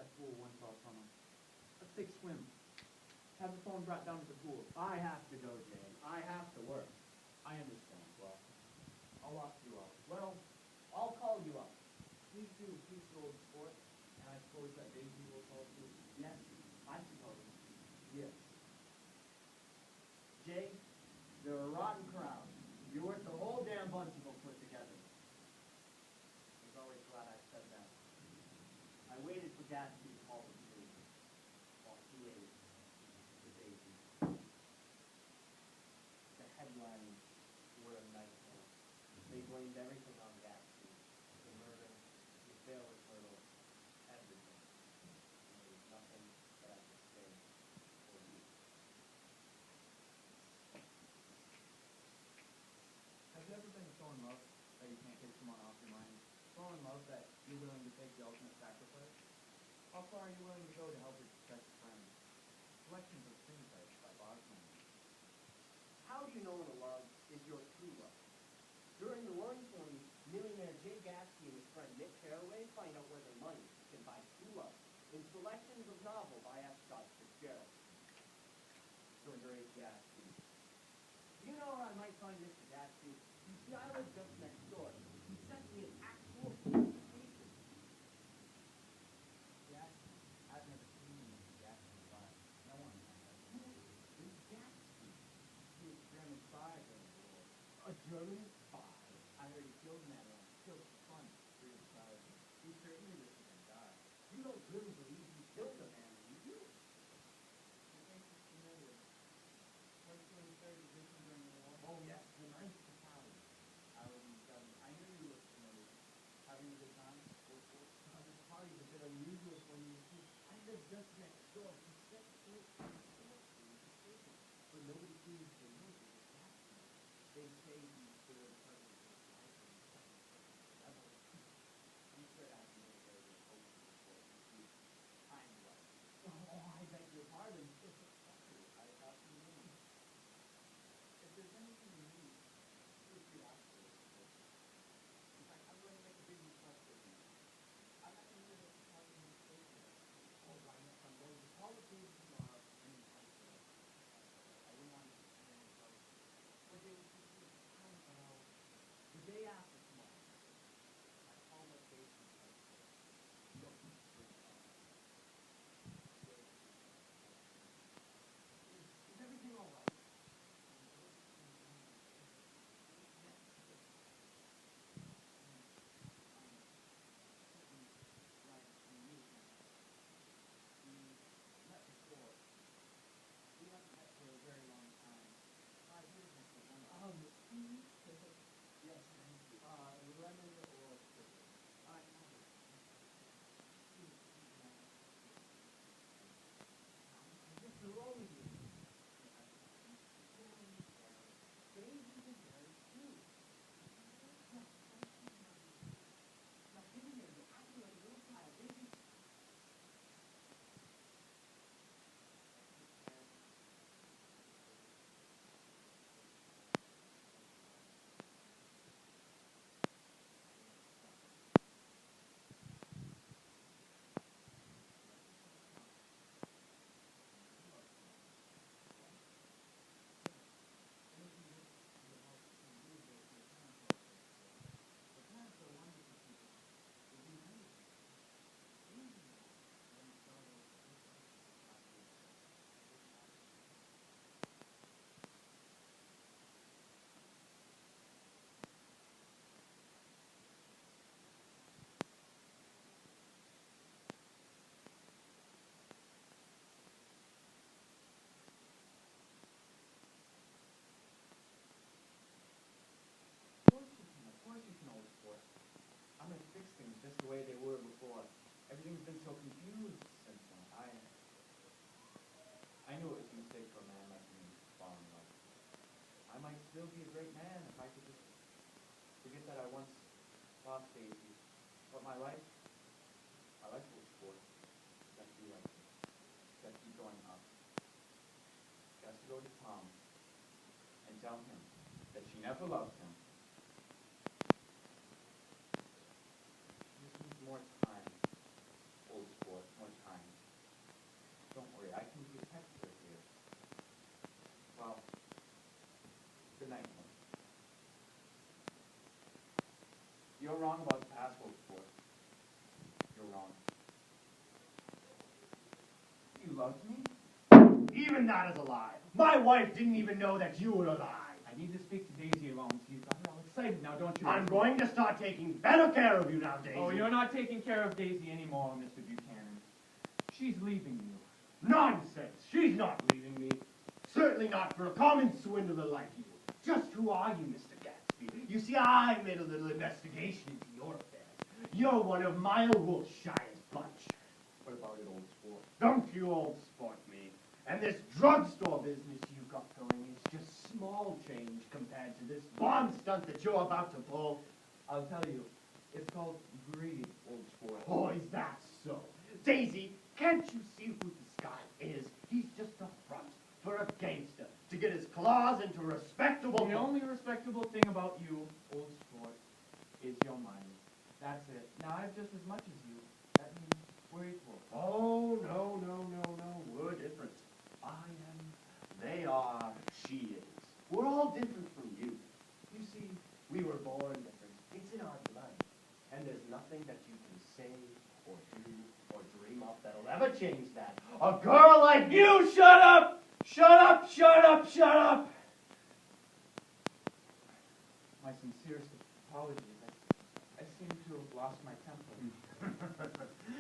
that fool once saw someone. Let's take swim. Have the phone brought down to the pool. I have to go, Jane. I have to work. I understand. Well, I'll lock you up. Well, I'll call you up. Please do, please, old sport. And I suppose that Daisy will call too. Yes, I suppose. Yes. Jay, they're a rotten crowd. You're worth the whole damn bunch of them put together. I was always glad I said that. I waited for Gatz to call the police while he ate the Daisy. The headlines were a nightmare. They blamed everything on Gatsby. The murder, the failed hurdle, everything. And there was nothing that I could say or do. Have you ever been so in love that you can't take someone off your mind? So in love that you're willing to take the ultimate sacrifice? How far are you willing to go to help your best friend? Selections of Screenplays by Bosman. How do you know when a love is your true love? During the Roaring Twenties, millionaire Jay Gatsby and his friend Nick Carraway find out where their money can buy true love in selections of novel by F. Scott Fitzgerald. So great Gatsby. Do you know where I might find Mr. Gatsby? You see, I live just next door. He sent me an actual invitation. Gatsby. I've never seen Mr. Gatsby live. No one has. Who is Gatsby? He was a German spy during the war. A German spy? I heard he killed a man once. Killed for fun. Free of charge. He certainly wished he had died. You don't really believe he killed a man, do you? The face is familiar. Was he in the third division during the war? Oh, yes, the ninth battalion. I was in the seventh. I knew you looked familiar. Having a good time? This party's a bit unusual for me. You see, I live just next door. He sent me an invitation. But nobody seems to know that it's Gatsby. They say he's the president of the life and rebel. I'm sure I can get away with hoping for it. You kind life. Oh, I beg your pardon. I thought you knew. If there's anything you need, feel free to ask for it. In fact, I'm going to make a big request of you. I'm not going to live at the party in the state yet. Oh, why not? I'm going to call the police tomorrow. Any place for it. I wouldn't want you to see any trouble. What day would you see? The day after tomorrow. I call what date you like for it. No. Is everything all right? Met before. We haven't met for a very long time. 5 years since the one. Yes, thank you. Lemon or sugar? I Just rolling you. Daisy is very cute. Now, give me here. You're acting like a little child. Daisy. Of course you can always sport. I'm gonna fix things just the way they were before. Everything's been so confused since then. I knew it was a mistake for a man like me to fall in love. I might still be a great man if I could just forget that I once lost Daisy. But my life will sport. Got to be like this. Got to keep going up. Got to go to Tom and tell him that she never loved him. Just needs more time, old sport, more time. about me? Even that is a lie. My wife didn't even know that you were alive. I need to speak to Daisy alone. She's got her all excited now, don't you? I'm going to start taking better care of you now, Daisy. Oh, you're not taking care of Daisy anymore, Mr. Buchanan. She's leaving you. Nonsense! She's not leaving me. Certainly not for a common swindler like you. Just who are you, Mr. Gatsby? You see, I made a little investigation into your affairs. You're one of Mile Wolfshire's bunch. What about it, old sport? Don't you old sport me. And this drugstore business you've got going is just small change compared to this bomb stunt that you're about to pull. I'll tell you, it's called greed, old sport. Oh, is that so? Daisy, can't you see who this guy is? He's just a front for a gangster to get his claws into respectable... The only respectable thing about you, old sport, is your money. That's it. Now, I've just as much as you. That means we're equal. Oh, no, we're different. I am, they are, she is. We're all different from you. You see, we were born different. It's in our blood. And there's nothing that you can say or do or dream up that'll ever change that. A girl like you, shut up! Shut up, shut up, shut up! My sincerest apologies. I seem to have lost my temper.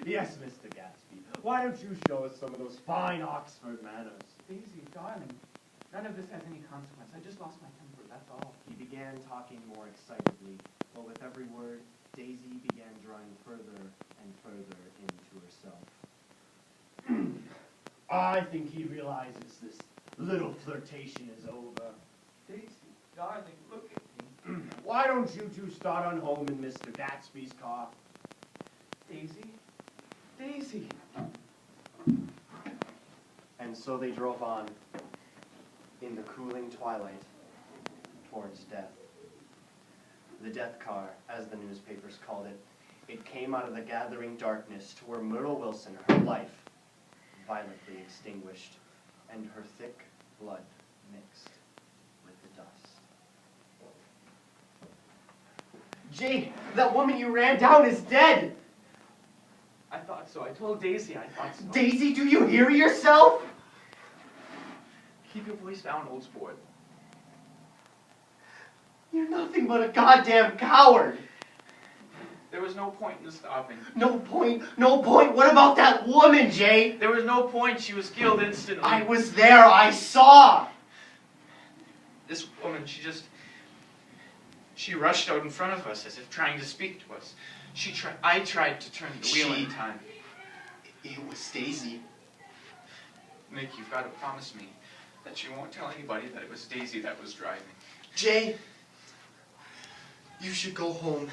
Yes, Mr. Gatsby. Why don't you show us some of those fine Oxford manners? Daisy, darling, none of this has any consequence. I just lost my temper, that's all. He began talking more excitedly, but with every word, Daisy began drawing further and further into herself. I think he realizes this little flirtation is over. Daisy, darling, look at me. Why don't you two start on home in Mr. Gatsby's car? Daisy? Daisy! And so they drove on, in the cooling twilight, towards death. The death car, as the newspapers called it, it came out of the gathering darkness to where Myrtle Wilson, her life, violently extinguished, and her thick blood mixed with the dust. Jay, that woman you ran down is dead! I thought so. I told Daisy I thought so. Daisy, do you hear yourself? Keep your voice down, old sport. You're nothing but a goddamn coward. There was no point in stopping. No point, no point. What about that woman, Jay? There was no point. She was killed instantly. I was there. I saw. This woman, she rushed out in front of us as if trying to speak to us. I tried to turn the wheel in time. It was Daisy. Nick, you've got to promise me that you won't tell anybody that it was Daisy that was driving. Jay, you should go home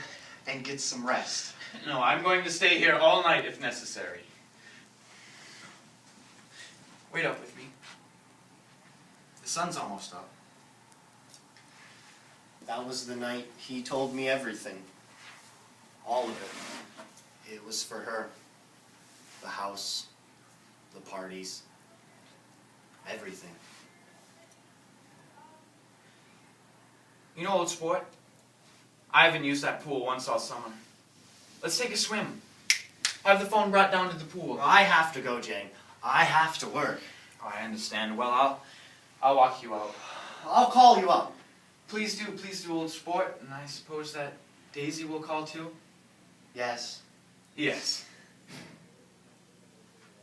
and get some rest. No, I'm going to stay here all night if necessary. Wait up with me. The sun's almost up. That was the night he told me everything. All of it. It was for her. The house, the parties, everything. You know, old sport, I haven't used that pool once all summer. Let's take a swim. Have the phone brought down to the pool. Well, I have to go, Jane. I have to work. Oh, I understand. Well, I'll walk you out. I'll call you up. Please do, old sport. And I suppose that Daisy will call too? Yes. Yes.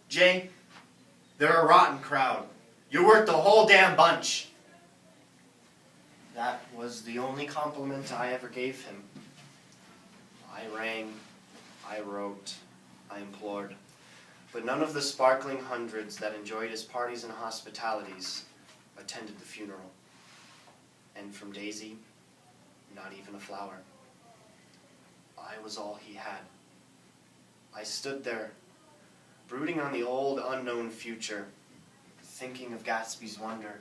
Jane, they're a rotten crowd. You're worth the whole damn bunch. That was the only compliment I ever gave him. I rang, I wrote, I implored, but none of the sparkling hundreds that enjoyed his parties and hospitalities attended the funeral. And from Daisy, not even a flower. I was all he had. I stood there, brooding on the old unknown future, thinking of Gatsby's wonder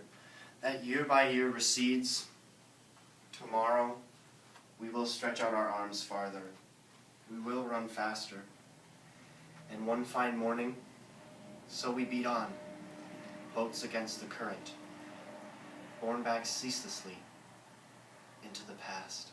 that year by year recedes. Tomorrow, we will stretch out our arms farther. We will run faster. And one fine morning, so we beat on, boats against the current, borne back ceaselessly into the past.